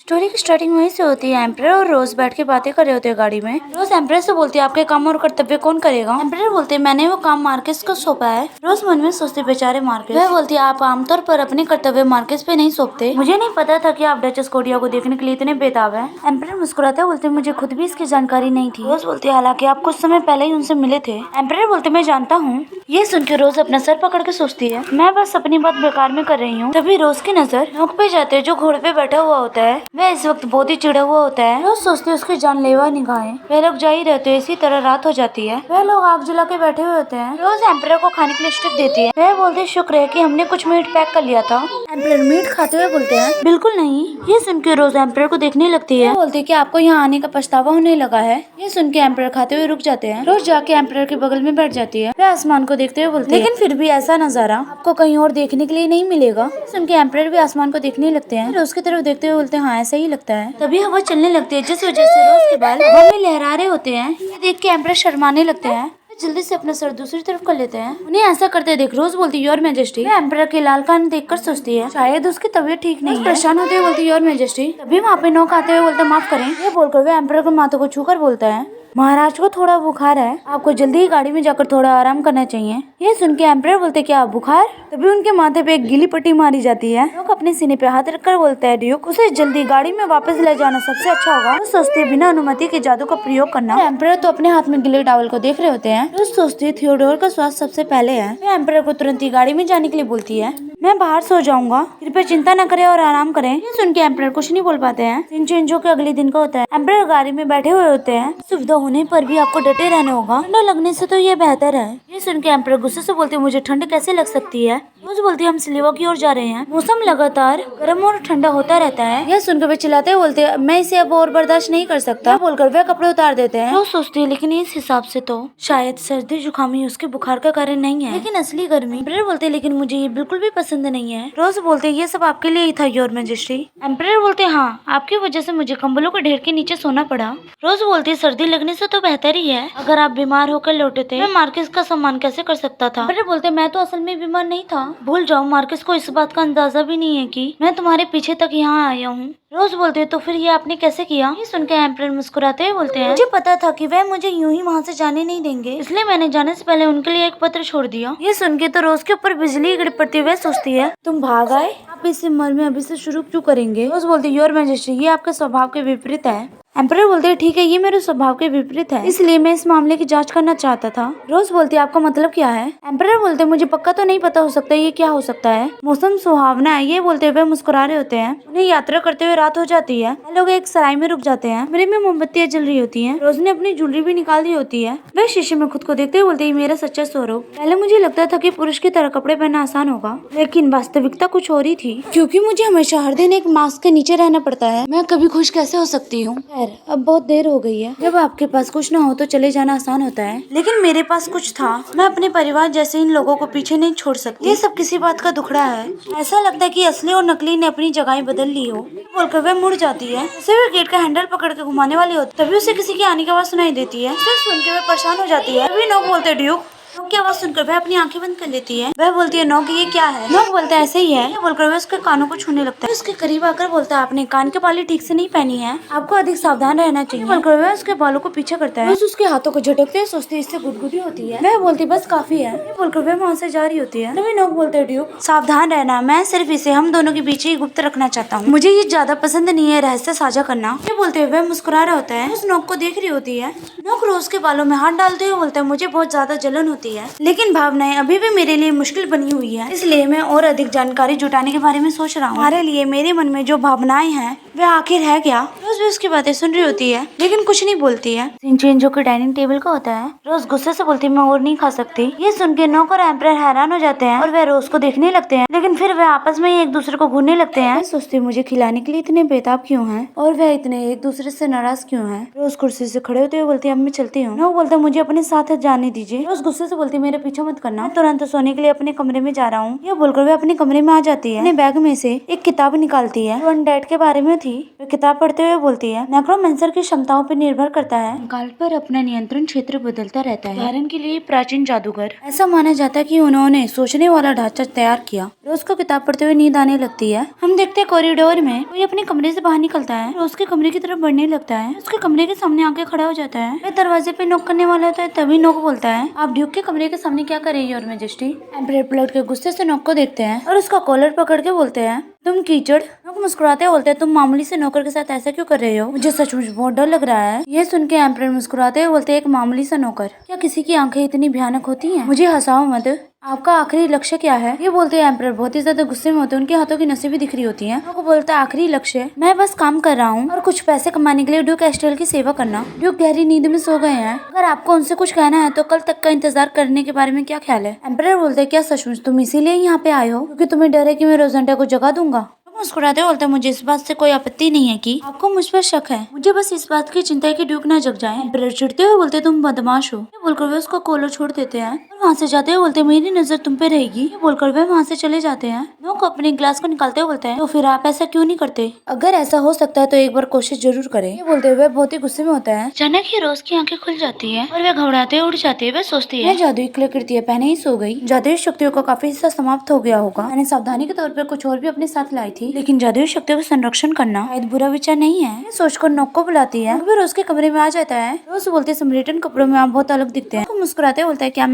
Story की starting वहीं से होती है। एम्परर और रोज बैठ के बातें कर रहे होते हैं गाड़ी में। रोज एम्परर से बोलती है आपके काम और कर्तव्य कौन करेगा। एम्परर बोलते हैं मैंने वो काम मार्केस को सौंपा है। रोज मन में सोचते बेचारे मार्केस। वह बोलती है आप आमतौर पर अपने कर्तव्य मार्केस पे नहीं सौंपते। मुझे नहीं पता था कि आप डचेस कोडिया को देखने के लिए इतने बेताब है। एम्परर मुस्कुराते बोलते मुझे खुद भी इसकी जानकारी नहीं थी। रोज बोलती है हालांकि आप कुछ समय पहले ही उनसे मिले थे। एम्परर बोलते मैं जानता हूँ। ये सुन के रोज अपना सर पकड़ के सोचती है मैं बस अपनी बात बेकार में कर रही हूँ। तभी रोज की नजर नोक पे जाते है जो घोड़े पे बैठा हुआ होता है। वह इस वक्त बहुत ही चिढ़ा हुआ होता है। रोज सोचती है उसकी जानलेवा निगाहें। वह लोग जा ही रहते हैं। इसी तरह रात हो जाती है। वह लोग आग जला के बैठे हुए होते हैं। रोज एम्परर को खाने के लिए स्टिक देती है। वह बोलते शुक्र है कि हमने कुछ मीट पैक कर लिया था। एम्परर मीट खाते हुए बोलते हैं बिल्कुल नहीं। ये सुन के रोज एम्परर को देखने लगती है। बोलती है कि आपको यहाँ आने का पछतावा होने लगा है। ये सुन के एम्परर खाते हुए रुक जाते हैं। रोज जाके एम्परर के बगल में बैठ जाती है। वह आसमान को देखते हुए बोलती है लेकिन फिर भी ऐसा नजारा आपको कहीं और देखने के लिए नहीं मिलेगा। सुन के एम्परर भी आसमान को देखने लगते हैं। रोज की तरफ देखते हुए बोलते हैं हाँ ऐसा ही लगता है। तभी हवा चलने लगती है जिस वजह से रोज के बाल हवा में लहरा रहे होते हैं। ये देख के एम्परर शर्माने लगते हैं। जल्दी से अपना सर दूसरी तरफ कर लेते हैं। उन्हें ऐसा करते देख रोज बोलती योर मैजेस्टी। एम्परर के लाल कान देखकर सोचती है शायद उसकी तबीयत ठीक नहीं है। परेशान होते हुए बोलती योर मैजेस्टी। तभी वहाँ पे नोक आते हुए बोलते माफ करें। ये बोलकर वे एम्परर के माथे को छूकर बोलता है महाराज को थोड़ा बुखार है। आपको जल्दी ही गाड़ी में जाकर थोड़ा आराम करना चाहिए। ये सुन के एम्परर बोलते क्या बुखार। तभी उनके माथे पे एक गीली पट्टी मारी जाती है। नोक अपने सीने पे हाथ रखकर बोलता है ड्यूक उसे जल्दी गाड़ी में वापस ले जाना सबसे अच्छा होगा। वो सोचती है बिना अनुमति के जादू का प्रयोग करना। एम्परर तो अपने हाथ में गीले टॉवल को देख रहे होते हैं। रोज सोचती है थियोडोर का स्वास्थ्य सबसे पहले है। वह एम्परर को तुरंत ही गाड़ी में जाने के लिए बोलती है मैं बाहर सो जाऊंगा कृपया चिंता न करें और आराम करें। ये सुन के एम्परर कुछ नहीं बोल पाते हैं। सिंचो के अगले दिन का होता है। एम्परर गाड़ी में बैठे हुए होते हैं। सुविधा होने पर भी आपको डटे रहना होगा। ठंडा लगने से तो ये बेहतर है। ये सुन के एम्परर गुस्से से बोलते मुझे ठंड कैसे लग सकती है। रोज बोलती हम सिलेवा की ओर जा रहे हैं। मौसम लगातार गर्म और ठंडा होता रहता है। यह सुनकर वे चिल्लाते बोलते मैं इसे अब और बर्दाश्त नहीं कर सकता। बोलकर वे कपड़े उतार देते हैं। रोज सोचती है लेकिन इस हिसाब से तो शायद सर्दी जुकाम ही उसके बुखार का कारण नहीं है लेकिन असली गर्मी। एम्परर बोलते लेकिन मुझे ये बिल्कुल भी पसंद नहीं है। रोज बोलते ये सब आपके लिए ही था योर मैजेस्टी। एम्परर बोलते हाँ आपकी वजह से मुझे कंबलों के ढेर के नीचे सोना पड़ा। रोज बोलती सर्दी लगने से तो बेहतर ही है। अगर आप बीमार होकर लौटे थे मैं मार्केस का सम्मान कैसे कर सकता था। एम्परर बोलते मैं तो असल में बीमार नहीं था। भूल जाओ मार्केस को इस बात का अंदाजा भी नहीं है कि मैं तुम्हारे पीछे तक यहाँ आया हूँ। रोज बोलते तो फिर ये आपने कैसे किया। ये सुनकर एम्परर मुस्कुराते हुए बोलते हैं मुझे पता था कि वह मुझे यूं ही वहाँ से जाने नहीं देंगे इसलिए मैंने जाने से पहले उनके लिए एक पत्र छोड़ दिया। ये सुन के तो रोज के ऊपर बिजली गिर पड़ती हुए सोचती है तुम भाग आए आप इस उम्र में अभी से शुरू क्यों करेंगे। रोज बोलती योर मैजेस्टी ये आपके स्वभाव के विपरीत है। एम्परर बोलते ठीक है ये मेरे स्वभाव के विपरीत है इसलिए मैं इस मामले की जांच करना चाहता था। रोज बोलती आपका मतलब क्या है। एम्परर बोलते मुझे पक्का तो नहीं पता हो सकता ये क्या हो सकता है। मौसम सुहावना है। ये बोलते हुए मुस्कुरा रहे होते हैं। उन्हें यात्रा करते हुए रात हो जाती है। लोग एक सराय में रुक जाते हैं। कमरे में मोमबत्तियां जल रही होती है। रोज ने अपनी ज्वेलरी भी निकाल दी होती है। वह शीशे में खुद को देखते हुए बोलते मेरा सच्चा स्वरूप। पहले मुझे लगता था कि पुरुष की तरह कपड़े पहनना आसान होगा लेकिन वास्तविकता कुछ और ही थी क्योंकि मुझे हमेशा हर दिन एक मास्क के नीचे रहना पड़ता है। मैं कभी खुश कैसे हो सकती हूँ। अब बहुत देर हो गई है। जब आपके पास कुछ ना हो तो चले जाना आसान होता है लेकिन मेरे पास कुछ था। मैं अपने परिवार जैसे इन लोगों को पीछे नहीं छोड़ सकती। ये सब किसी बात का दुखड़ा है। ऐसा लगता है कि असली और नकली ने अपनी जगह बदल ली हो। बोलकर वह मुड़ जाती है। उसे वे गेट का हैंडल पकड़ के घुमाने वाली होती तभी उसे किसी की आने की आवाज सुनाई देती है। उसे सुन के वह परेशान हो जाती है। तभी नोक बोलते ड्यूक। नोक की आवाज सुनकर वह अपनी आंखें बंद कर लेती है। वह बोलती है नोक ये क्या है। नोक बोलता है ऐसे ही है। बोलकर वह उसके कानों को छूने लगता है। उसके करीब आकर बोलता है आपने कान के बाली ठीक से नहीं पहनी है आपको अधिक सावधान रहना चाहिए। बोलकर वह उसके बालों को पीछे करता है। उसके हाथों को झटकते सोचती है इससे गुदगुदी होती है। वह बोलती बस काफी है। बोलकर वह वहाँ से जा रही होती है। तभी नोक बोलते ड्यूक सावधान रहना मैं सिर्फ इसे हम दोनों के बीच ही गुप्त रखना चाहता हूँ। मुझे ये ज्यादा पसंद नहीं है रहस्य साझा करना। ये बोलते हुए वह मुस्कुरा रहा होता है। उस नोक को देख रही होती है। नोक रोज के बालों में हाथ डालते हुए बोलता है मुझे बहुत ज्यादा जलन होती है लेकिन भावनाएं अभी भी मेरे लिए मुश्किल बनी हुई है इसलिए मैं और अधिक जानकारी जुटाने के बारे में सोच रहा हूँ। हमारे लिए मेरे मन में जो भावनाएं हैं वह आखिर है क्या। रोज भी उसकी बातें सुन रही होती है लेकिन कुछ नहीं बोलती है। सीन जो कि डाइनिंग टेबल का होता है। रोज गुस्से से बोलती मैं और नहीं खा सकती। ये सुन के नोक और एम्परर हैरान हो जाते हैं और वह रोज को देखने लगते हैं लेकिन फिर वह आपस में एक दूसरे को घूरने लगते हैं। सोचती मुझे खिलाने के लिए इतने बेताब क्यों हैं और वह इतने एक दूसरे से नाराज क्यों हैं। रोज कुर्सी से खड़े होते हुए बोलती अब मैं चलती हूँ। नोक बोलता मुझे अपने साथ जाने दीजिए। रोज गुस्से से बोलती मेरे पीछे मत करना मैं तुरंत सोने के लिए अपने कमरे में जा रहा हूँ। यह बोलकर वह अपने कमरे में आ जाती है। अपने बैग में से एक किताब निकालती है जो अनडेड के बारे में थी। वह किताब पढ़ते हुए बोलती है नेक्रोमेंसर की क्षमताओं पर निर्भर करता है, काल पर अपना नियंत्रण क्षेत्र बदलता रहता है। उदाहरण के लिए प्राचीन जादूगर, ऐसा माना जाता है कि उन्होंने सोचने वाला ढांचा तैयार किया। रोज को किताब पढ़ते हुए नींद आने लगती है। हम देखते हैं कॉरिडोर में कोई अपने कमरे से बाहर निकलता है, रोज के कमरे की तरफ बढ़ने लगता है, उसके कमरे के सामने आके खड़ा हो जाता है। वह दरवाजे पे नॉक करने वाला होता है, तभी नॉक बोलता है, आप ड्यूक के कमरे के सामने क्या कर रही है योर मैजेस्टी। एम्परर पलट के गुस्से से नॉक को देखते हैं और उसका कॉलर पकड़ के बोलते हैं, तुम कीचड़। नॉक मुस्कुराते बोलते हैं, तुम मामूली से नौकर के साथ ऐसा क्यों कर रहे हो, मुझे सचमुच बहुत डर लग रहा है। यह सुन के एम्परर मुस्कुराते हुए बोलते हैं, एक मामूली सा नौकर, क्या किसी की आंखें इतनी भयानक होती हैं? मुझे हंसाओ मत, आपका आखिरी लक्ष्य क्या है? ये बोलते हैं एम्परर बहुत ही ज्यादा गुस्से में होते हैं, उनके हाथों की नसें भी दिख रही होती हैं। वो बोलता है, आखिरी लक्ष्य, मैं बस काम कर रहा हूँ और कुछ पैसे कमाने के लिए ड्यूक एस्ट्रेल की सेवा करना। ड्यूक गहरी नींद में सो गए हैं। अगर आपको उनसे कुछ कहना है तो कल तक का इंतजार करने के बारे में क्या ख्याल है? एम्परर बोलते हैं, क्या सचमुच तुम इसीलिए यहाँ पे आए हो क्योंकि तुम्हें डर है कि मैं रोजेंटा को जगा दूंगा? मुस्कुराते बोलते हैं, मुझे इस बात से कोई आपत्ति नहीं है कि आपको मुझ पर शक है, मुझे बस इस बात की चिंता है कि ड्यूक ना जग जाए। एम्परर चिढ़ते हुए बोलते, तुम बदमाश हो। ये बोलकर वे उसको कॉलर छोड़ देते हैं और वहाँ से जाते हुए बोलते, मेरी नजर तुम पे रहेगी। ये बोलकर वे वहाँ से चले जाते हैं। नोक अपने ग्लास को निकालते हुए बोलते हैं, तो फिर आप ऐसा क्यों नहीं करते? अगर ऐसा हो सकता है तो एक बार कोशिश जरूर करें। ये बोलते हुए बहुत ही गुस्से में होता है। अचानक ही रोज की आंखें खुल जाती है और वे घबराते हुए उठ जाती है। वे सोचती है, मैं जादुई कृतियां पहने ही सो गई। जादुई शक्तियों का काफी हिस्सा समाप्त हो गया होगा। मैंने सावधानी के तौर पर कुछ और भी अपने साथ लाई थी, लेकिन जादुई शक्तियों का संरक्षण करना शायद बुरा विचार नहीं है। ये सोचकर नोक को बुलाती है। फिर रोज के कमरे में आ जाता है। रोज बोलती है, सम्राटन कपड़ों में आप बहुत अलग दिखते हैं। वो मुस्कुराते बोलता है, क्या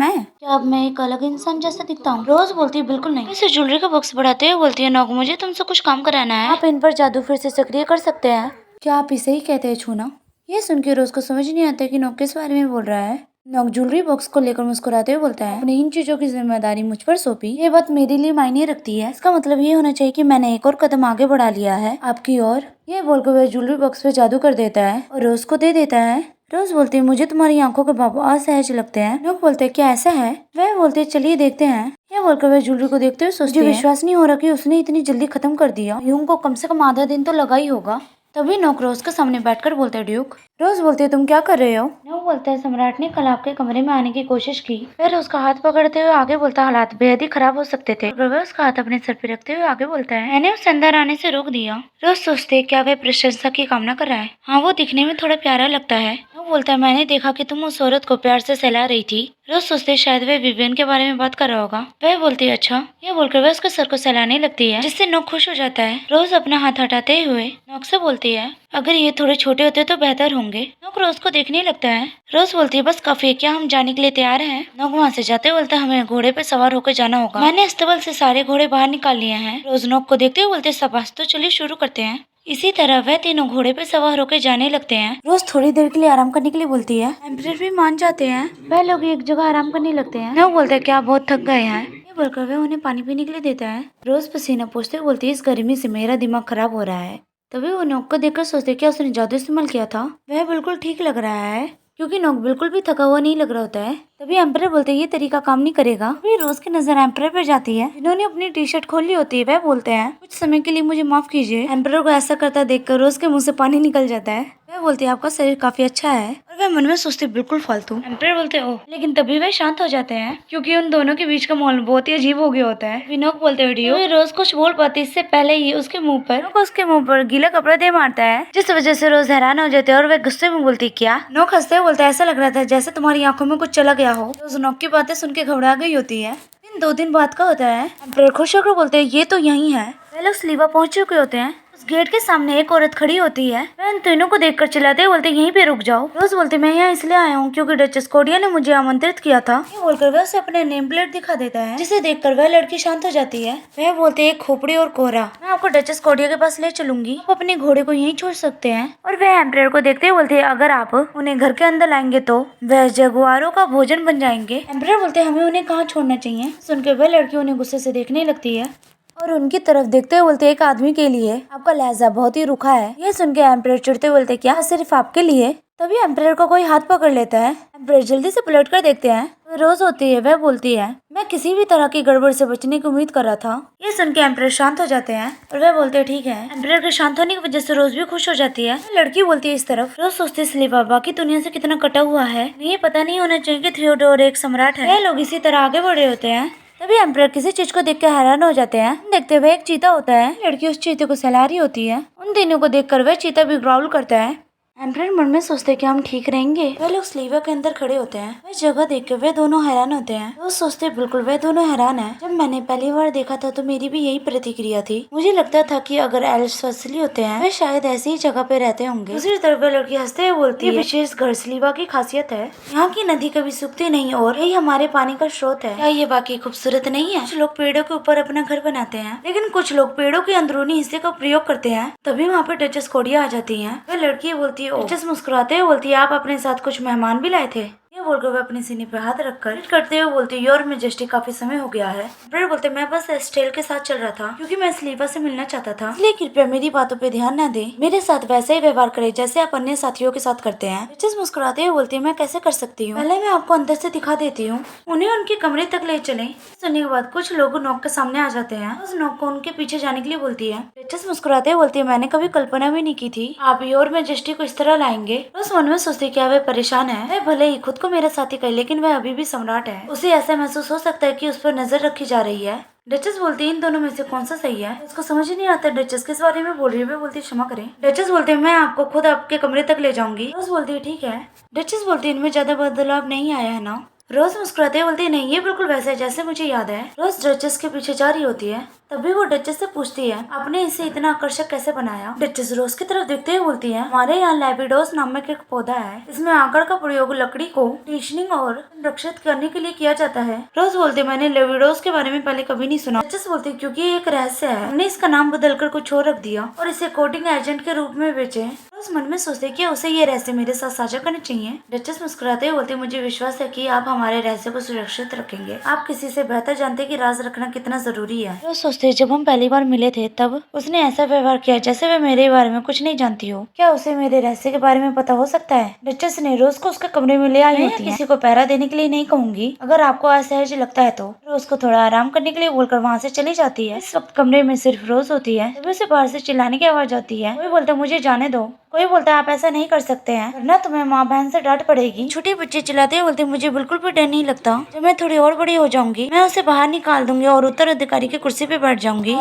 अब मैं एक अलग इंसान जैसा दिखता हूँ? रोज बोलती है, बिल्कुल नहीं। इसे ज्वेलरी का बॉक्स बढ़ाते हुए बोलती है, नोक मुझे तुमसे कुछ काम कराना है, आप इन पर जादू फिर से सक्रिय कर सकते हैं। क्या आप इसे ही कहते हैं छूना? ये सुन के रोज को समझ नहीं आता कि नोक किस बारे में बोल रहा है। नोक ज्वेलरी बॉक्स को लेकर मुस्कुराते हुए बोलता है, अपने इन चीजों की जिम्मेदारी मुझ पर सौंपी, ये बात मेरे लिए मायने रखती है। इसका मतलब ये होना चाहिए कि मैंने एक और कदम आगे बढ़ा लिया है आपकी ओर। ये बोलकर वह ज्वेलरी बॉक्स पे जादू कर देता है और रोज को दे देता है। रोज बोलती है, मुझे तुम्हारी आंखों के भाव असहज लगते हैं। नोक बोलते हैं, क्या ऐसा है? वह बोलते हैं, चलिए देखते हैं। यह बोलकर वह ज्वेलरी को देखते हुए सोचती है, विश्वास नहीं हो रहा कि उसने इतनी जल्दी खत्म कर दिया। यूं को कम से कम आधा दिन तो लगा ही होगा। तभी नोक रोज के सामने बैठकर बोलता है, ड्यूक। रोज बोलती है, तुम क्या कर रहे हो? नोक बोलता है, सम्राट ने कल आपके कमरे में आने की कोशिश की। फिर उसका हाथ पकड़ते हुए आगे बोलता, हालात बेहद ही खराब हो सकते थे। वह उसका हाथ अपने सर पे रखते हुए आगे बोलता है, मैंने उसे अंदर आने से रोक दिया। रोज सोचते, क्या वह प्रशंसा की कामना कर रहा है? हाँ, वो दिखने में थोड़ा प्यारा लगता है। नोक बोलता है, मैंने देखा कि तुम उस औरत को प्यार से सहला रही थी। रोज सोचते, शायद वह विवियन के बारे में बात कर रहा होगा। वह बोलती है, अच्छा। यह बोलकर वह उसके सर को सहलाने लगती है, जिससे नोक खुश हो जाता है। रोज अपना हाथ हटाते हुए नोक से बोलती है, अगर ये थोड़े छोटे होते तो बेहतर होंगे। नोक रोज को देखने लगता है। रोज बोलती है, बस काफी है, क्या हम जाने के लिए तैयार हैं? नोक वहाँ से जाते बोलता है, हमें घोड़े पे सवार होकर जाना होगा। मैंने अस्तबल से सारे घोड़े बाहर निकाल लिए हैं। रोज नोक को देखते हुए बोलते, शाबाश, तो चलिए शुरू करते हैं। इसी तरह वह तीनों घोड़े पे सवार होकर जाने लगते हैं। रोज थोड़ी देर के लिए आराम करने के लिए बोलती है। एम्परर भी मान जाते हैं। वह लोग एक जगह आराम करने लगते हैं। नोक बोलते हैं, क्या बहुत थक गए हैं? ये बोलकर वह उन्हें पानी पीने के लिए देता है। रोज पसीना पोंछते हुए बोलती है, इस गर्मी से मेरा दिमाग खराब हो रहा है। तभी वो नोक को देखकर सोचते, क्या उसने जादू इस्तेमाल किया था? वह बिल्कुल ठीक लग रहा है, क्योंकि नोक बिल्कुल भी थका हुआ नहीं लग रहा होता है। तभी एम्परर बोलते हैं, ये तरीका काम नहीं करेगा। फिर रोज की नजर एम्परर पर जाती है, जिन्होंने अपनी टी शर्ट खोली होती है। वह बोलते हैं, कुछ समय के लिए मुझे माफ कीजिए। एम्परर को ऐसा करता देखकर रोज के मुंह से पानी निकल जाता है। वह बोलती है, आपका शरीर काफी अच्छा है। और वह मन में सोचती, बिल्कुल फालतू। एम्परर बोलते हैं, ओह। लेकिन तभी वह शांत हो जाते हैं, क्योंकि उन दोनों के बीच का माहौल बहुत ही अजीब हो गया होता है। विनोक बोलते हुए रोज कुछ बोल पाती, इससे पहले ही उसके मुंह पर गीला कपड़ा दे मारता है, जिस वजह से रोज हैरान हो जाते हैं और वह गुस्से में बोलती, क्या? नोक हंसते हुए बोलता है, ऐसा लग रहा था जैसे तुम्हारी आंखों में कुछ चला गया हो। रोज नोक की बातें सुन के घबरा गई होती है। 2 दिन बाद का होता है। एम्परर खुश होकर बोलते हैं, ये तो यही है। वे लोग स्लीवा पहुंच चुके होते हैं। उस गेट के सामने एक औरत खड़ी होती है। वह इन तीनों को देखकर चिल्लाते बोलते, यहीं पे रुक जाओ। रोज बोलते, मैं यहाँ इसलिए आया हूँ क्योंकि डचेस कोडिया ने मुझे आमंत्रित किया था। ये बोलकर वह उसे अपने नेम प्लेट दिखा देता है, जिसे देखकर वह लड़की शांत हो जाती है। वह बोलते, एक खोपड़ी और कोहरा, मैं आपको डचेस कोडिया के पास ले चलूंगी, आप अपने घोड़े को यहीं छोड़ सकते हैं। और वह एम्परर को देखते बोलते, अगर आप उन्हें घर के अंदर लाएंगे तो वह जगुआरों का भोजन बन जाएंगे। एम्परर बोलते, हमें उन्हें कहाँ छोड़ना चाहिए? सुनकर वह लड़की उन्हें गुस्से से देखने लगती है और उनकी तरफ देखते हुए बोलते, एक आदमी के लिए आपका लहजा बहुत ही रुखा है। यह सुन के एम्परर चिढ़ते बोलते, क्या सिर्फ आपके लिए? तभी एम्परर को कोई हाथ पकड़ लेता है। एम्परर जल्दी से पलट कर देखते हैं। रोज होती है। वह बोलती है, मैं किसी भी तरह की गड़बड़ से बचने की उम्मीद कर रहा था। ये सुन के एम्परर शांत हो जाते हैं और वह बोलते हैं, ठीक है। एम्परर के शांत होने की वजह से रोज भी खुश हो जाती है। लड़की बोलती है, इस तरफ। रोज सोचती, स्लीवा बाकी दुनिया से कितना कटा हुआ है। ये पता नहीं होना चाहिए कि थियोडोर एक सम्राट है। वह लोग इसी तरह आगे बढ़ रहे होते हैं। तभी एम्परर किसी चीज को देख के हैरान हो जाते हैं। देखते हुए एक चीता होता है, लड़की उस चीते को सहला रही होती है। उन तीनों को देखकर वह चीता भी ग्राउल करता है। एम्परर मन में सोचते हैं कि हम ठीक रहेंगे। वे लोग स्लीवर के अंदर खड़े होते हैं। वह जगह देख के वे दोनों हैरान होते हैं। वो सोचते बिल्कुल वे दोनों हैरान हैं। जब मैंने पहली बार देखा था तो मेरी भी यही प्रतिक्रिया थी। मुझे लगता था कि अगर एल्व्स असली होते हैं वे शायद ऐसी ही जगह पे रहते होंगे। दूसरी तरफ वह लड़की हंसते हुए बोलती है, विशेष घर स्लीवा की खासियत है, यहाँ की नदी कभी सूखती नहीं और यही हमारे पानी का स्रोत है। क्या ये वाकई खूबसूरत नहीं है? कुछ लोग पेड़ों के ऊपर अपना घर बनाते हैं, लेकिन कुछ लोग पेड़ों के अंदरूनी हिस्से का प्रयोग करते हैं। तभी वहाँ पे डचेस कोडिया आ जाती है। वह लड़की बोलती है, डचेस मुस्कुराते हुए बोलती है, आप अपने साथ कुछ मेहमान भी लाए थे? ये बोलकर वह अपने सीने पे हाथ रखकर करते हुए बोलती है, योर मेजेस्टी काफी समय हो गया है। ब्रेड बोलते मैं बस एस्टेल के साथ चल रहा था क्योंकि मैं स्लीवा से मिलना चाहता था, इसलिए कृपया मेरी बातों पे ध्यान न दे। मेरे साथ वैसे ही व्यवहार करे जैसे आप अन्य साथियों के साथ करते हैं। डचेस मुस्कुराते हुए बोलती है, मैं कैसे कर सकती हूँ? पहले मैं आपको अंदर से दिखा देती हूँ। उन्हें उनके कमरे तक ले चले। सुनने के बाद कुछ लोग नॉक के सामने आ जाते हैं। उस नॉक को उनके पीछे जाने के लिए बोलती है। डचेस मुस्कुराते हुए बोलती है, मैंने कभी कल्पना भी नहीं की थी आप योर मेजेस्टी को इस तरह लाएंगे। उस मन में सोचती क्या वह परेशान है। वह भले ही खुद को मेरा साथी कहे लेकिन वह अभी भी सम्राट है। उसे ऐसा महसूस हो सकता है कि उस पर नजर रखी जा रही है। डचेस बोलती है, इन दोनों में से कौन सा सही है? इसको समझ ही नहीं आता डचेस किस बारे में बोल रही है। बोलती है, क्षमा करें। डचेस बोलते हैं, मैं आपको खुद आपके कमरे तक ले जाऊंगी। रोज बोलती है, ठीक है। डचेस बोलती है, इनमें ज्यादा बदलाव नहीं आया है ना? रोज मुस्कुराते बोलती है, नहीं ये बिल्कुल वैसा है जैसे मुझे याद है। रोज डचेस के पीछे जा रही होती है। तभी वो डचेस से पूछती है, आपने इसे इतना आकर्षक कैसे बनाया? डचेस रोज की तरफ देखते हुए बोलती है, हमारे यहाँ लैबिडोस नामक एक पौधा है, इसमें आकड़ का प्रयोग लकड़ी को टीशनिंग और संरक्षित करने के लिए किया जाता है। रोज बोलते मैंने लैबिडोस के बारे में पहले कभी नहीं सुना। डचेस बोलती क्योंकि ये एक रहस्य है, हमने इसका नाम बदलकर कुछ और रख दिया और इसे कोटिंग एजेंट के रूप में बेचे। रोज मन में सोचते कि उसे ये रहस्य मेरे साथ साझा करने चाहिए। डचेस मुस्कुराते हुए बोलते, मुझे विश्वास है कि आप हमारे रहस्य को सुरक्षित रखेंगे। आप किसी से बेहतर जानते हैं कि राज रखना कितना जरूरी है। रोज सोचते जब हम पहली बार मिले थे तब उसने ऐसा व्यवहार किया जैसे वह मेरे बारे में कुछ नहीं जानती हो। क्या उसे मेरे रहस्य के बारे में पता हो सकता है? डचेस ने रोज को उसके कमरे में ले आई होती है। किसी को पहरा देने के लिए नहीं कहूंगी, अगर आपको असहज लगता है तो। रोज को थोड़ा आराम करने के लिए बोलकर वहाँ से चली जाती है। इस वक्त कमरे में सिर्फ रोज होती है। तभी उसे बाहर से चिल्लाने की आवाज आती है। कोई बोलता मुझे जाने दो, कोई बोलता है आप ऐसा नहीं कर सकते हैं वरना तुम्हें माँ बहन से डांट पड़ेगी। छोटे बच्चे चिल्लाते बोलते मुझे बिल्कुल भी डर नहीं लगता, जब मैं थोड़ी और बड़ी हो जाऊंगी मैं उसे बाहर निकाल दूंगी और उत्तराधिकारी की कुर्सी पे बैठ जाऊंगी।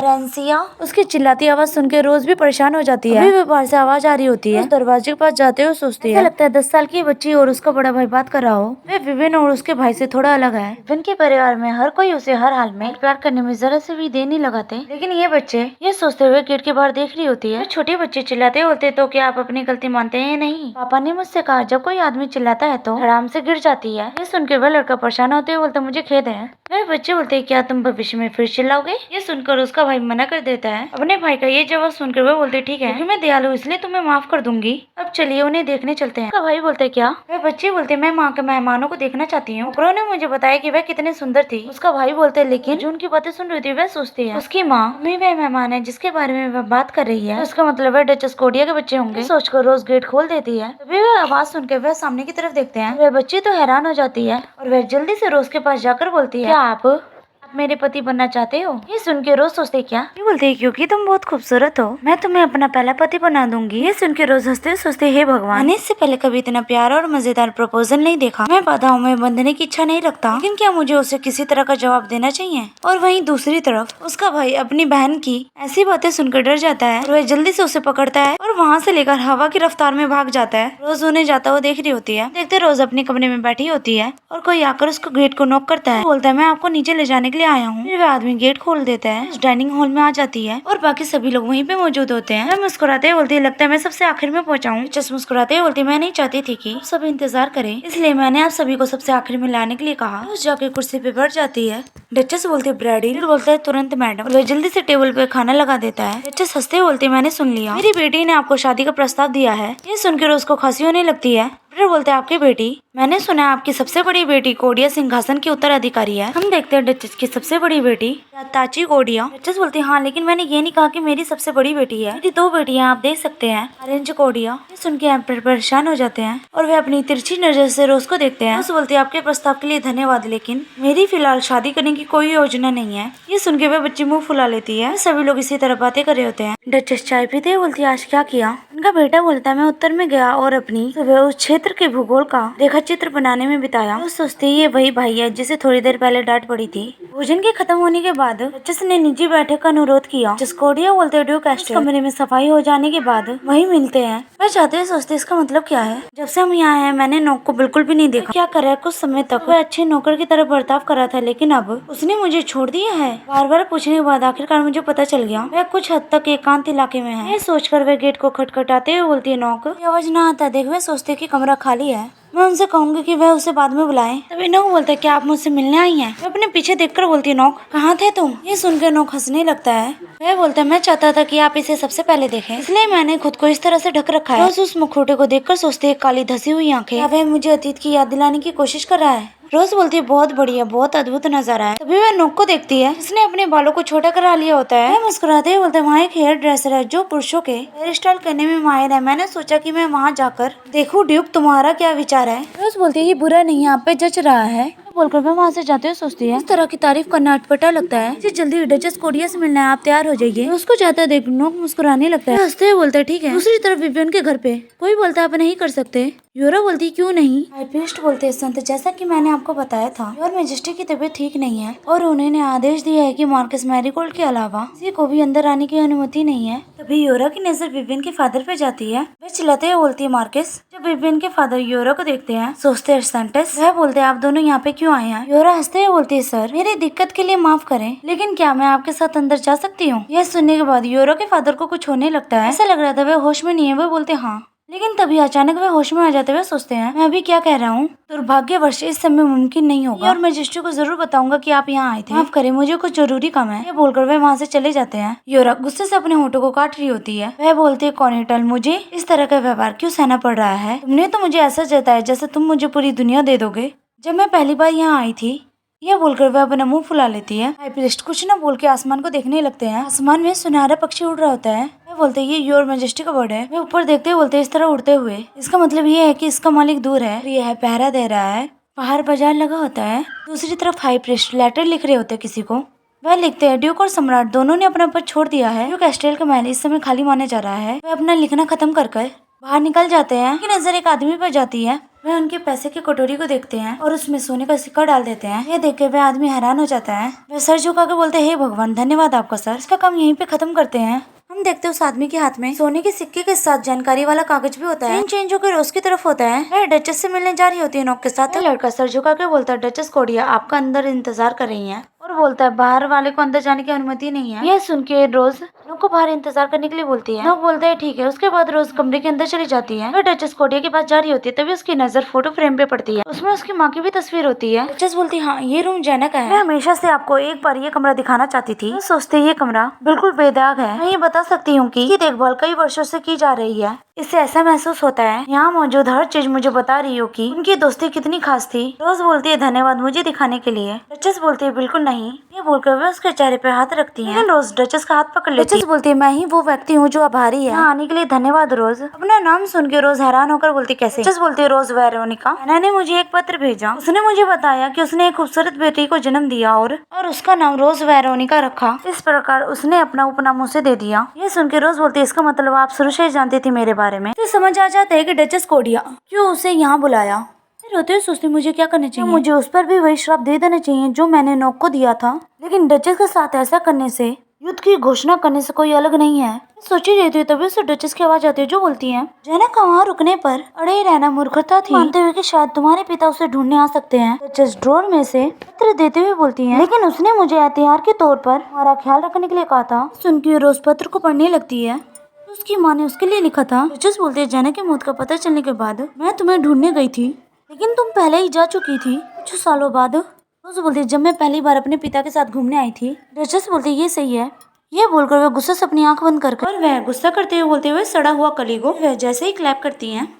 उसकी चिल्लाती आवाज सुन के रोज भी परेशान हो जाती है। अभी बाहर से आवाज आ रही होती है। दरवाजे के पास जाते हुए सोचती है, लगता है 10 साल की बच्ची और उसका बड़ा भाई बात कर रहा हो। वे विभिन्न और उसके भाई से थोड़ा अलग है। विभिन्न के परिवार में हर कोई उसे हर हाल में प्यार करने में जरा से भी देर नहीं लगाते, लेकिन ये बच्चे ये सोचते हुए गेट के बाहर देख रही होती है। छोटे बच्चे चिल्लाते होते तो क्या आप अपनी गलती मानते हैं या नहीं? पापा ने मुझसे कहा जब कोई आदमी चिल्लाता है तो आराम से गिर जाती है। ये सुनकर वह लड़का परेशान होते हुए बोलता मुझे खेद है। वह बच्चे बोलते क्या तुम भविष्य में फिर चिल्लाओगे? ये सुनकर उसका भाई मना कर देता है। अपने भाई का ये जवाब सुनकर वह बोलते ठीक है, क्योंकि मैं दयालु इसलिए तुम्हें माफ कर दूंगी। अब चलिए उन्हें देखने चलते हैं। उसका भाई बोलते क्या? वह बच्चे बोलते मैं माँ के मेहमानों को देखना चाहती हूँ। ने मुझे बताया कि वह कितनी सुंदर थी। उसका भाई बोलते लेकिन जो उनकी बातें सुन रही थी वह सोचती है उसकी माँ में वह मेहमान है जिसके बारे में वह बात कर रही है, उसका मतलब है डचेस कोडिया के बच्चे होंगे। सोचकर रोज गेट खोल देती है। तभी वह आवाज सुनकर वह सामने की तरफ देखते हैं। वह बच्ची तो हैरान हो जाती है और वह जल्दी से रोज के पास जाकर बोलती है क्या आप मेरे पति बनना चाहते हो? ये सुन के रोज सोचते क्या? ये बोलते है क्योंकि तुम बहुत खूबसूरत हो मैं तुम्हें अपना पहला पति बना दूंगी। ये सुन के रोज हंसते सोचते हे भगवान, मैंने इससे पहले कभी इतना प्यारा और मजेदार प्रपोजल नहीं देखा। मैं बाधाओं में बंधने की इच्छा नहीं रखता, लेकिन क्या मुझे उसे किसी तरह का जवाब देना चाहिए? और वहीं दूसरी तरफ उसका भाई अपनी बहन की ऐसी बातें सुनकर डर जाता है और वह जल्दी से उसे पकड़ता है और वहाँ से लेकर हवा की रफ्तार में भाग जाता है। रोज उन्हें जाता हुआ देख रही होती है। देखते रोज अपने कमरे में बैठी होती है और कोई आकर उसको गेट को नॉक करता है। बोलता है मैं आपको नीचे ले जाने के लिए आया हूँ। फिर वह आदमी गेट खोल देता है, उस डाइनिंग हॉल में आ जाती है और बाकी सभी लोग वहीं पे मौजूद होते हैं। मुस्कुराते हुए बोलती है लगता है मैं सबसे आखिर में पहुंचा हूँ। जस मुस्कुराते हुए बोलती है मैं नहीं चाहती थी कि सब इंतजार करें, इसलिए मैंने आप सभी को सबसे आखिर में लाने के लिए कहा। उस जाके कुर्सी पे बैठ जाती है। डचेस बोलती है ब्रैडी, बोलता है तुरंत मैडम। वह जल्दी से टेबल पे खाना लगा देता है। डचेस हंसते हुए बोलती है मैंने सुन लिया, मेरी बेटी ने आपको शादी का प्रस्ताव दिया है। ये सुनकर उसको खांसी होने लगती है। फिर बोलते हैं आपकी बेटी, मैंने सुना है आपकी सबसे बड़ी बेटी कोडिया सिंहासन की उत्तराधिकारी है। हम देखते हैं डचेस की सबसे बड़ी बेटी ताची कोडिया। डचेस बोलती है हाँ, लेकिन मैंने ये नहीं कहा कि मेरी सबसे बड़ी बेटी है, मेरी 2 बेटियां आप देख सकते हैं, ऑरेंज कोडिया। ये सुन के एम्परर परेशान हो जाते हैं और वे अपनी तिरछी नजर से रोज को देखते हैं। रोज बोलती है आपके प्रस्ताव के लिए धन्यवाद, लेकिन मेरी फिलहाल शादी करने की कोई योजना नहीं है। ये सुन के वह बच्ची मुंह फुला लेती है। सभी लोग इसी तरह बातें कर रहे होते हैं। डचेस चाय पीते बोलती है आज क्या किया? उनका बेटा बोलता है मैं उत्तर में गया और अपनी सुबह उस क्षेत्र के भूगोल का रेखा चित्र बनाने में बिताया। वो सोचती है ये वही भाई है जिसे थोड़ी देर पहले डांट पड़ी थी। भोजन के खत्म होने के बाद डचेस ने निजी बैठक का अनुरोध किया। जस्कोडिया बोलते ड्यूक एस्टेल कमरे में सफाई हो जाने के बाद वही मिलते हैं। वह चाहते सोचते इसका मतलब क्या है। जब से हम यहाँ हैं मैंने नोक को बिल्कुल भी नहीं देखा। क्या कर रहा है? कुछ समय तक वह अच्छे नौकर की तरह बर्ताव कर रहा था, लेकिन अब उसने मुझे छोड़ दिया है। बार बार पूछने के बाद आखिरकार मुझे पता चल गया वह कुछ हद तक एकांत इलाके में है। सोचकर वह गेट को खटखटाते हुए बोलती है नोक। आवाज न आता देख वह सोचते कि कमरा खाली है। मैं उनसे कहूंगी कि वह उसे बाद में बुलाएं। तभी नोक बोलता है क्या आप मुझसे मिलने आई हैं? मैं अपने पीछे देखकर बोलती है नोक कहाँ थे तुम? ये सुनकर नोक हंसने लगता है। वह बोलता है मैं चाहता था कि आप इसे सबसे पहले देखें, इसलिए मैंने खुद को इस तरह से ढक रखा है। उस मुखौटे को देखकर सोचते है काली धसी हुई आंखें। क्या वह मुझे अतीत की याद दिलाने की कोशिश कर रहा है? रोज बोलती है बहुत बढ़िया, बहुत अद्भुत नजारा है। तभी वह नोक को देखती है जिसने अपने बालों को छोटा करा लिया होता है। वह मुस्कुराते हुए बोलता है वहाँ एक हेयर ड्रेसर है जो पुरुषों के हेयर स्टाइल करने में माहिर है। मैंने सोचा कि मैं वहाँ जाकर देखूं ड्यूक तुम्हारा क्या विचार है। रोज बोलती है ये बुरा नहीं है, आप पे जच रहा है। बोलकर वह वहाँ से जाते हुए सोचती है इस तरह की तारीफ करना अटपटा लगता है। इसे जल्दी डचेस कोडिया से मिलना है, आप तैयार हो जाइए। उसको जाता देख नोक मुस्कुराने लगता है, हंसते हुए बोलता है ठीक है। दूसरी तरफ विवियन के घर पे कोई बोलता है आप नहीं कर सकते। यूरा बोलती क्यों नहीं? हाईप्रीस्ट बोलते संत जैसा कि मैंने आपको बताया था योर मेजेस्टी की तबीयत ठीक नहीं है और उन्होंने आदेश दिया है कि मार्कस मैरीगोल्ड के अलावा किसी को भी अंदर आने की अनुमति नहीं है। तभी योरा की नजर विवियन के फादर पे जाती है। वह चिल्लाते हुए बोलती है मार्कस। जब विवियन के फादर योरा को देखते हैं सोचते हैं सेंटस। वह बोलते हैं आप दोनों यहाँ पे क्यों आए हैं? योरा हंसते हुए बोलती है सर मेरी दिक्कत के लिए माफ करें, लेकिन क्या मैं आपके साथ अंदर जा सकती हूँ? यह सुनने के बाद योरा के फादर को कुछ होने लगता है। ऐसा लग रहा था वह होश में नहीं है। वह बोलते हाँ, लेकिन तभी अचानक वह होश में आ जाते हुए सोचते हैं मैं अभी क्या कह रहा हूँ? दुर्भाग्यवश इस समय मुमकिन नहीं होगा और मजिस्ट्रेट को जरूर बताऊंगा कि आप यहाँ आए थे। माफ करें मुझे कुछ जरूरी काम है। ये बोलकर वह वहाँ से चले जाते हैं। योरा गुस्से से अपने होठों को काट रही होती है। वह बोलती है कॉर्नेटल मुझे इस तरह का व्यवहार क्यों सहना पड़ रहा है? तुमने तो मुझे ऐसा जताया जैसे तुम मुझे पूरी दुनिया दे दोगे जब मैं पहली बार यहाँ आई थी। यह बोलकर वह अपना मुंह फुला लेती है। हाईप्रीस्ट कुछ न बोल के आसमान को देखने लगते हैं। आसमान में सुनहरा पक्षी उड़ रहा होता है। वह बोलते हैं ये योर मेजेस्टी का बर्ड है। वे ऊपर देखते हुए बोलते हैं इस तरह उड़ते हुए इसका मतलब ये है कि इसका मालिक दूर है और यह पहरा दे रहा है। बाहर बाजार लगा होता है। दूसरी तरफ हाईप्रीस्ट लेटर लिख रहे होते हैं किसी को। वह लिखते हैं ड्यूक और सम्राट दोनों ने अपना पद छोड़ दिया है। ड्यूक एस्टेल का महल इस समय खाली माना जा रहा है। वह अपना लिखना खत्म कर बाहर निकल जाते हैं। उनकी नजर एक आदमी पर जाती है। वह उनके पैसे की कटोरी को देखते हैं और उसमें सोने का सिक्का डाल देते हैं। यह देख के वह आदमी हैरान हो जाता है। वह सर झुका के बोलते हैं हे भगवान धन्यवाद आपका सर। इसका काम यहीं पे खत्म करते हैं। हम देखते हैं उस आदमी के हाथ में सोने के सिक्के के साथ जानकारी वाला कागज भी होता है। चेंज होकर रोज की तरफ होता है। वह डचेस से मिलने जा रही होती है नोक के साथ। लड़का सर झुका के बोलता है डचेस कोडिया आपका अंदर इंतजार कर रही है और बोलता है बाहर वाले को अंदर जाने की अनुमति नहीं है। यह सुन के रोज नोक को बाहर इंतजार करने के लिए बोलती है। नोक बोलता है ठीक है। उसके बाद रोज कमरे के अंदर चली जाती है। वह डचेस कोडिया के पास जा रही होती है तभी उसकी नजर फोटो फ्रेम पे पड़ती है। उसमें उसकी माँ की भी तस्वीर होती है। डचेस बोलती है हाँ ये रूम जेना का है। मैं हमेशा से आपको एक बार ये कमरा दिखाना चाहती थी। सोचते ये कमरा बिल्कुल बेदाग है। मैं ये बता सकती हूँ कि देखभाल कई वर्षों से की जा रही है। इससे ऐसा महसूस होता है यहाँ मौजूद हर चीज मुझे बता रही हो कि उनकी दोस्ती कितनी खास थी। रोज बोलती है धन्यवाद मुझे दिखाने के लिए। डचेस बोलती है बिल्कुल नहीं। ये बोलकर वह उसके चेहरे पे हाथ रखती है। रोज डचेस का हाथ पकड़ लेती है। डचेस बोलती है मैं ही वो व्यक्ति हूँ जो आभारी है यहाँ आने के लिए धन्यवाद रोज। अपना नाम सुन के रोज हैरान होकर बोलती कैसे? डचेस बोलती है रोज वेरोनिका मैंने मुझे एक पत्र भेजा। उसने मुझे बताया कि उसने एक खूबसूरत बेटी को जन्म दिया और उसका नाम रोज वेरोनिका रखा। इस प्रकार उसने अपना उपनाम उसे दे दिया। ये सुन के रोज बोलती है इसका मतलब आप शुरू से जानती थी मेरे बारे में। तो समझ आ जाता है कि डचेस कोडिया क्यों उसे यहाँ बुलाया। रोते हुए सोचती मुझे क्या करना चाहिए। मुझे उस पर भी वही श्राप दे देना चाहिए जो मैंने नोक को दिया था, लेकिन डचेस के साथ ऐसा करने से युद्ध की घोषणा करने से कोई अलग नहीं है। सोची रहती है तभी उसे डचेस की आवाज आती है जो बोलती है जेना का वहाँ रुकने पर अड़े रहना मूर्खता थी, मानते हुए कि शायद तुम्हारे पिता उसे ढूंढने आ सकते हैं। डचेस ड्रॉर में से पत्र देते हुए बोलती है लेकिन उसने मुझे एहतियात के तौर पर हमारा ख्याल रखने के लिए कहा था। सुनकर रोज पत्र को पढ़ने लगती है। उसकी माँ ने उसके लिए लिखा था। डचेस बोलती है जेना की मौत का पता चलने के बाद मैं तुम्हें ढूंढने गई थी लेकिन तुम पहले ही जा चुकी थी कुछ सालों बाद। रोज बोलती है जब मैं पहली बार अपने पिता के साथ घूमने आई थी। डचेस बोलती है ये सही है। ये बोलकर वह गुस्से से अपनी आंख बंद कर और वह गुस्सा करते हुए बोलते हुए सड़ा हुआ कलीगो वह जैसे ही क्लैप करती हैं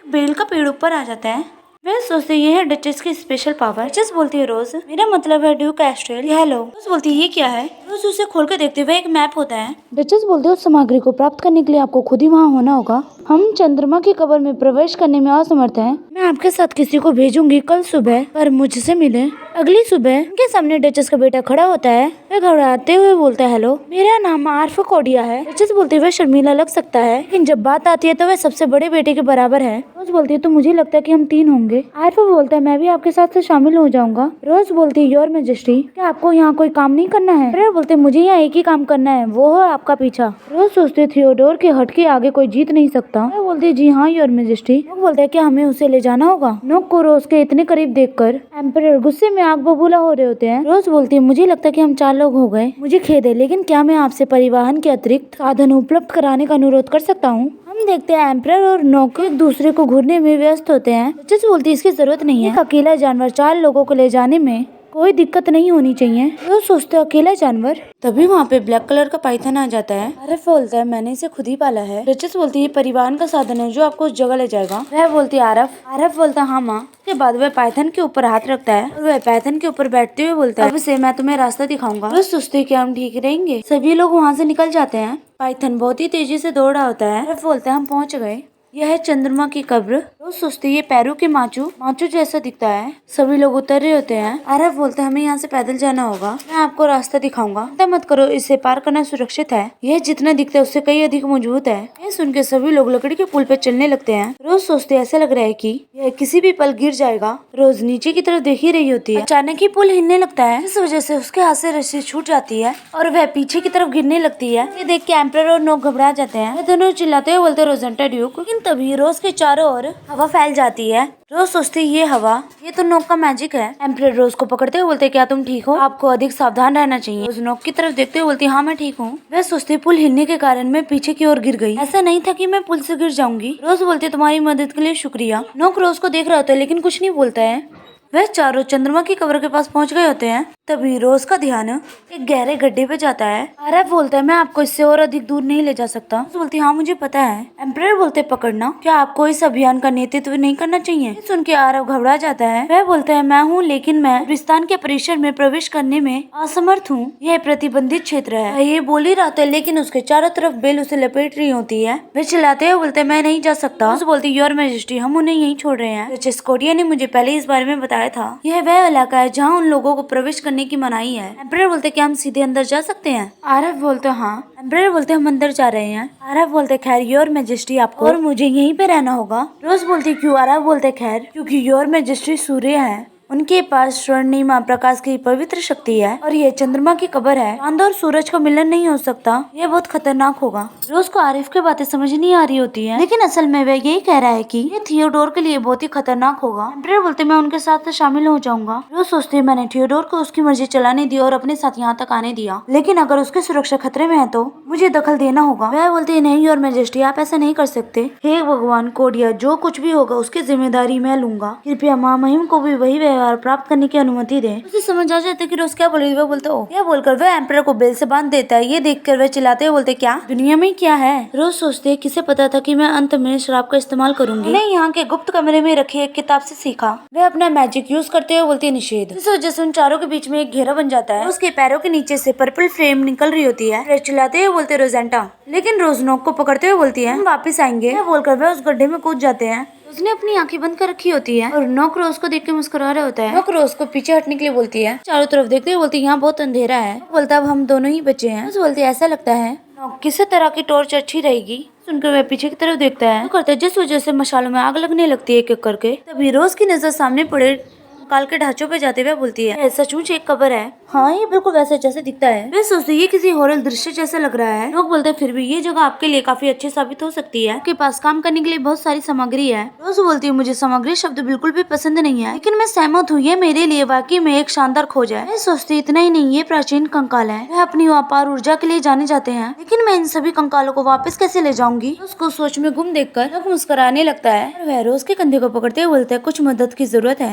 बेल का पेड़ ऊपर आ जाता है। वह सोचते ये है डचेस की स्पेशल पावर। डचेस बोलती है रोज मेरा मतलब है ड्यूक एस्ट्रेल। हेलो। रोज बोलती है ये क्या है? रोज उसे खोल कर देखते हुए एक मैप होता है। डचेस बोलती है उस सामग्री को प्राप्त करने के लिए आपको खुद ही वहाँ होना होगा। हम चंद्रमा की कब्र में प्रवेश करने में असमर्थ हैं। मैं आपके साथ किसी को भेजूंगी कल सुबह, पर मुझसे मिले। अगली सुबह उनके सामने डचस का बेटा खड़ा होता है। वह घबराते हुए बोलता है, हेलो, मेरा नाम आर्फ कोडिया है। डचस बोलती है, वह शर्मीला लग सकता है, लेकिन जब बात आती है तो वह सबसे बड़े बेटे के बराबर है। रोज बोलती है, तो मुझे लगता है कि हम 3 होंगे। आर्फ बोलता है, मैं भी आपके साथ शामिल हो जाऊंगा। रोज बोलती है, योर मैजेस्टी, क्या आपको यहाँ कोई काम नहीं करना है? एम्परर बोलते, मुझे यहाँ एक ही काम करना है, वो है आपका पीछा। रोज सोचते, थियोडोर के हट के आगे कोई जीत नहीं सकता। वह बोलते, जी हाँ योर मैजेस्टी। नोक बोलता है, क्या हमें उसे ले जाना होगा? नोक को रोज के इतने करीब देखकर एम्परर गुस्से में आग बबूला हो रहे होते हैं। रोज बोलती है, मुझे लगता है कि हम 4 लोग हो गए, मुझे खेद है, लेकिन क्या मैं आपसे परिवहन के अतिरिक्त साधन उपलब्ध कराने का अनुरोध कर सकता हूँ? हम देखते हैं एम्परर और नोक एक दूसरे को घूरने में व्यस्त होते हैं। डचस बोलती है, इसकी जरूरत नहीं है, एक अकेला जानवर 4 लोगों को ले जाने में कोई दिक्कत नहीं होनी चाहिए। रोज सोचते अकेला जानवर। तभी वहाँ पे ब्लैक कलर का पाइथन आ जाता है। आरफ बोलता है, मैंने इसे खुद ही पाला है। डचस बोलती है, परिवहन का साधन है जो आपको उस जगह ले जाएगा। वह बोलती है, आरफ बोलता है, हाँ माँ। उसके बाद वह पाइथन के ऊपर हाथ रखता है और वह पाइथन के ऊपर बैठते हुए बोलता है, अब से मैं तुम्हें रास्ता दिखाऊंगा। रोज सोचते है, क्या हम ठीक रहेंगे? सभी लोग वहाँ से निकल जाते हैं। पाइथन बहुत ही तेजी से दौड़ रहा होता है। आरफ बोलता है, हम पहुँच गए, यह है चंद्रमा की कब्र। रोज सोचते ये पैरों के माचू जैसा दिखता है। सभी लोग उतर रहे होते हैं। आरफ बोलते हैं, हमें यहाँ से पैदल जाना होगा, मैं आपको रास्ता दिखाऊंगा, चिंता मत करो, इसे पार करना सुरक्षित है, यह जितना दिखता है उससे कई अधिक मजबूत है। यह सुन के सभी लोग लकड़ी के पुल पे चलने लगते हैं। रोज सोचते ऐसा लग रहा है कि यह किसी भी पल गिर जाएगा। रोज नीचे की तरफ देख ही रही होती है। अचानक ही पुल हिलने लगता है, इस वजह से उसके हाथ से रस्सी छूट जाती है और वह पीछे की तरफ गिरने लगती है। ये देख के एम्परर और नोक घबरा जाते हैं। वे दोनों चिल्लाते हुए बोलते, रोजेंटा ड्यूक। लेकिन तभी रोज के चारों ओर हवा फैल जाती है। रोज सोचती ये हवा, ये तो नोक का मैजिक है। एम्परर रोज को पकड़ते हुए बोलते, क्या तुम ठीक हो? आपको अधिक सावधान रहना चाहिए। रोज नोक की तरफ देखते हुए बोलती, हाँ मैं ठीक हूँ। वह सोचती पुल हिलने के कारण मैं पीछे की ओर गिर गई, ऐसा नहीं था कि मैं पुल से गिर जाऊंगी। रोज बोलती, तुम्हारी मदद के लिए शुक्रिया। नोक रोज को देख रहा होता है लेकिन कुछ नहीं बोलता है। वह चारों चंद्रमा की कब्र के पास पहुंच गए होते हैं। तभी रोज का ध्यान एक गहरे गड्ढे पे जाता है। आरफ बोलता है, मैं आपको इससे और अधिक दूर नहीं ले जा सकता। रोज बोलती, हाँ मुझे पता है। एम्परर बोलते, पकड़ना, क्या आपको इस अभियान का नेतृत्व नहीं करना चाहिए? सुन के आरफ घबरा जाता है। वह बोलता है, मैं हूँ, लेकिन मैं कब्रिस्तान के परिसर में प्रवेश करने में असमर्थ हूँ, यह प्रतिबंधित क्षेत्र है। वह ये बोल ही रहा था, लेकिन उसके चारों तरफ बेल उसे लपेट रही होती है। वह चिल्लाते हुए बोलते, मैं नहीं जा सकता। रोज बोलती, योर मैजेस्टी, हम उन्हें यहीं छोड़ रहे हैं। डचस कोडिया ने मुझे पहले इस बारे में बताया था। यह वह इलाका है जहाँ उन लोगों को प्रवेश करने की मनाही है। एम्परर बोलते, क्या हम सीधे अंदर जा सकते हैं? आरफ बोलते, हाँ। एम्परर बोलते, हम अंदर जा रहे हैं। आरफ बोलते, खैर योर मैजेस्टी, आपको और मुझे यहीं पे रहना होगा। रोज बोलती, क्यों? आरफ बोलते, खैर क्योंकि योर मैजेस्टी सूर्य है, उनके पास स्वर्णिमा प्रकाश की पवित्र शक्ति है और ये चंद्रमा की कब्र है, चांद और सूरज का मिलन नहीं हो सकता, ये बहुत खतरनाक होगा। रोज को आरिफ की बातें समझ नहीं आ रही होती है, लेकिन असल में वह यही कह रहा है कि ये थियोडोर के लिए बहुत ही खतरनाक होगा। एम्परर बोलते, मैं उनके साथ शामिल हो जाऊंगा। रोज सोचती है, मैंने थियोडोर को उसकी मर्जी चलाने दी और अपने साथ यहाँ तक आने दिया, लेकिन अगर उसकी सुरक्षा खतरे में है तो मुझे दखल देना होगा। वह बोलती है, नहीं योर मैजेस्टी, आप ऐसा नहीं कर सकते। हे भगवान कोडिया, जो कुछ भी होगा उसकी जिम्मेदारी मैं लूंगा, कृपया माँ महिम को भी वही व्यवहार प्राप्त करने की अनुमति दे। उसे समझ आ जाता है कि रोज क्या बोल रही है। वह बोलता, ओ, यह बोलकर वह एम्परर को बेल से बांध देता है। ये देखकर वह चिल्लाते हुए बोलते, क्या दुनिया में क्या है? रोज सोचते, किसे पता था कि मैं अंत में शराब का इस्तेमाल करूंगी। मैंने यहाँ के गुप्त कमरे में रखी एक किताब से सीखा। वह अपना मैजिक यूज करते हुए बोलती है, निषेध। इस वजह से उन चारों के बीच में एक घेरा बन जाता है। उसके पैरों के नीचे से पर्पल फ्लेम निकल रही होती है। वह चिल्लाते हुए बोलते, रोजेंटा, लेकिन रोज नोक को पकड़ते हुए बोलती है, हम वापिस आएंगे। यह बोलकर वह उस गड्ढे में कूद जाते हैं। उसने अपनी आंखें बंद कर रखी होती है और नोक रोज को देख के मुस्कुरा रहा होता है। नोक रोज को पीछे हटने के लिए बोलती है। चारों तरफ देखते हुए बोलती है, यहाँ बहुत अंधेरा है। बोलता, अब हम दोनों ही बचे हैं। बोलती, ऐसा लगता है नोक किसी तरह की टॉर्च अच्छी रहेगी। सुनकर वह पीछे की तरफ देखता है, करता है जिस वजह से मशालों में आग लगने लगती है एक एक करके। तभी रोज की नजर सामने पड़े काल के ढांचों पे जाते हुए बोलती है, सचमुच एक कब्र है। हाँ, ये बिल्कुल वैसे जैसे दिखता है। वे सोचते ये किसी हॉरर दृश्य जैसा लग रहा है। लोग बोलते हैं, फिर भी ये जगह आपके लिए काफी अच्छी साबित हो सकती है, आपके पास काम करने के लिए बहुत सारी सामग्री है। रोज बोलती है, मुझे सामग्री शब्द बिल्कुल भी पसंद नहीं है, लेकिन मैं सहमत हूँ, ये मेरे लिए वाकई में एक शानदार खोज है। मैं सोचती इतना ही नहीं, ये प्राचीन कंकाल है, वह अपनी अपार ऊर्जा के लिए जाने जाते हैं, लेकिन मैं इन सभी कंकालों को वापस कैसे ले जाऊंगी? उसको सोच में गुम देखकर मुस्कुराने लगता है। वह रोज के कंधे को पकड़ते हुए बोलता है, कुछ मदद की जरूरत है।